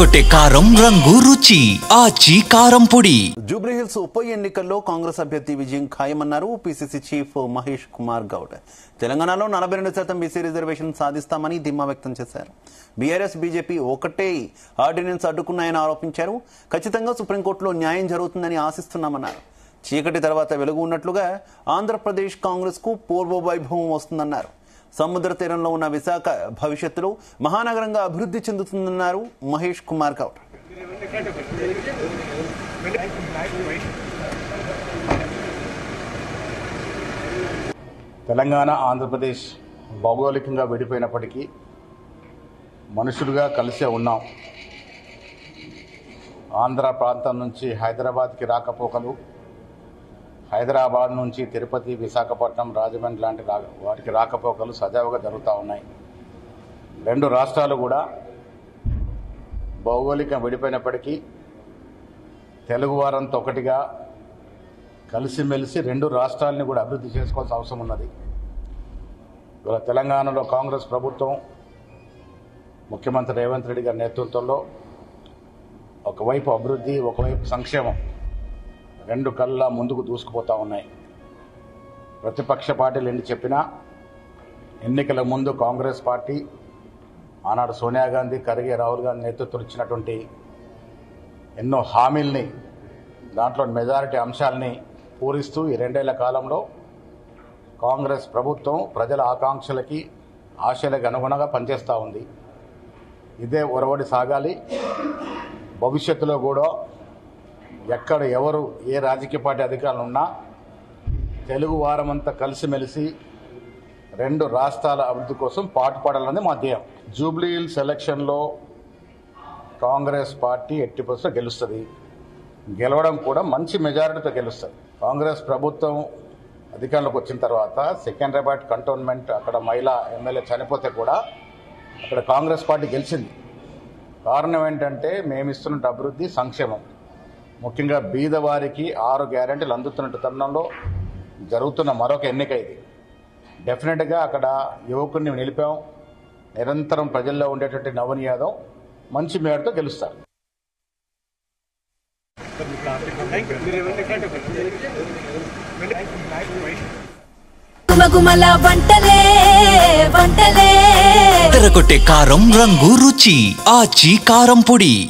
తెరకొట్టే కారం రంగు రుచి ఆచి కారం పొడి. జూబ్లీ హిల్స్ ఉప ఎన్నికల్లో కాంగ్రెస్ అభ్యర్థి విజయం ఖాయమన్నారు పిసిసి చీఫ్ మహేష్ కుమార్ గౌడ్. తెలంగాణలో 42% బీసీ రిజర్వేషన్ సాధిస్తామని ధీమా వ్యక్తం చేశారు. బీఆర్ఎస్ బీజేపీ ఒకటే ఆర్డినెన్స్ అడ్డుకున్నాయని ఆరోపించారు. ఖచ్చితంగా సుప్రీంకోర్టులో న్యాయం జరుగుతుందని ఆశిస్తున్నామన్నారు. చీకటి తర్వాత వెలుగు ఉన్నట్లుగా ఆంధ్రప్రదేశ్ కాంగ్రెస్ కు పూర్వ వైభవం వస్తుందన్నారు. సముద్ర తీరంలో ఉన్న విశాఖ భవిష్యత్తులో మహానగరంగా అభివృద్ధి చెందుతుందన్నారు మహేష్ కుమార్ గౌడ్. తెలంగాణ ఆంధ్రప్రదేశ్ భౌగోళికంగా విడిపోయినప్పటికీ మనుషులుగా కలిసే ఉన్నాం. ఆంధ్ర ప్రాంతం నుంచి హైదరాబాద్కి రాకపోకలు, హైదరాబాద్ నుంచి తిరుపతి, విశాఖపట్నం, రాజమండ్రి లాంటి వాటికి రాకపోకలు సజావుగా జరుగుతూ ఉన్నాయి. రెండు రాష్ట్రాలు కూడా భౌగోళికంగా విడిపోయినప్పటికీ తెలుగువారంతా ఒకటిగా కలిసిమెలిసి రెండు రాష్ట్రాలని కూడా అభివృద్ధి చేసుకోవాల్సిన అవసరం ఉన్నది. ఇవాళ తెలంగాణలో కాంగ్రెస్ ప్రభుత్వం ముఖ్యమంత్రి రేవంత్ రెడ్డి గారి నేతృత్వంలో ఒకవైపు అభివృద్ధి, ఒకవైపు సంక్షేమం రెండు కళ్ళ ముందుకు దూసుకుపోతూ ఉన్నాయి. ప్రతిపక్ష పార్టీలు ఎన్ని చెప్పినా ఎన్నికల ముందు కాంగ్రెస్ పార్టీ ఆనాడు సోనియా గాంధీ, ఖర్గే, రాహుల్ గాంధీ నేతృత్వం ఇచ్చినటువంటి ఎన్నో హామీల్ని, దాంట్లో మెజారిటీ అంశాలని పూరిస్తూ ఈ 2 ఏళ్ల కాలంలో కాంగ్రెస్ ప్రభుత్వం ప్రజల ఆకాంక్షలకి, ఆశలకు అనుగుణంగా పనిచేస్తూ ఉంది. ఇదే ఒరవడి సాగాలి. భవిష్యత్తులో కూడా ఎక్కడ ఎవరు ఏ రాజకీయ పార్టీ అధికారులు ఉన్నా తెలుగు వారమంతా కలిసిమెలిసి రెండు రాష్ట్రాల అభివృద్ధి కోసం పాటుపడాలన్నది మా ధ్యేయం. జూబ్లీ హిల్స్ ఎలక్షన్లో కాంగ్రెస్ పార్టీ 80% గెలుస్తుంది. గెలవడం కూడా మంచి మెజారిటీతో గెలుస్తుంది. కాంగ్రెస్ ప్రభుత్వం అధికారంలోకి వచ్చిన తర్వాత సెకండ్రాబాద్ కంటోన్మెంట్ అక్కడ మహిళా ఎమ్మెల్యే చనిపోతే కూడా అక్కడ కాంగ్రెస్ పార్టీ గెలిచింది. కారణం ఏంటంటే మేమిస్తున్న అభివృద్ధి, సంక్షేమం, ముఖ్యంగా బీదవారికి 6 గ్యారెంటీలు అందుతున్న తరుణంలో జరుగుతున్న మరొక ఎన్నిక ఇది. డెఫినెట్గా అక్కడ యువకుడిని నిలిపాం. నిరంతరం ప్రజల్లో ఉండేటువంటి నవీన్ యాదవ్ మంచి మేరతో గెలుస్తారు. తెరకొట్టే కారం రంగు రుచి ఆచి కారం పొడి.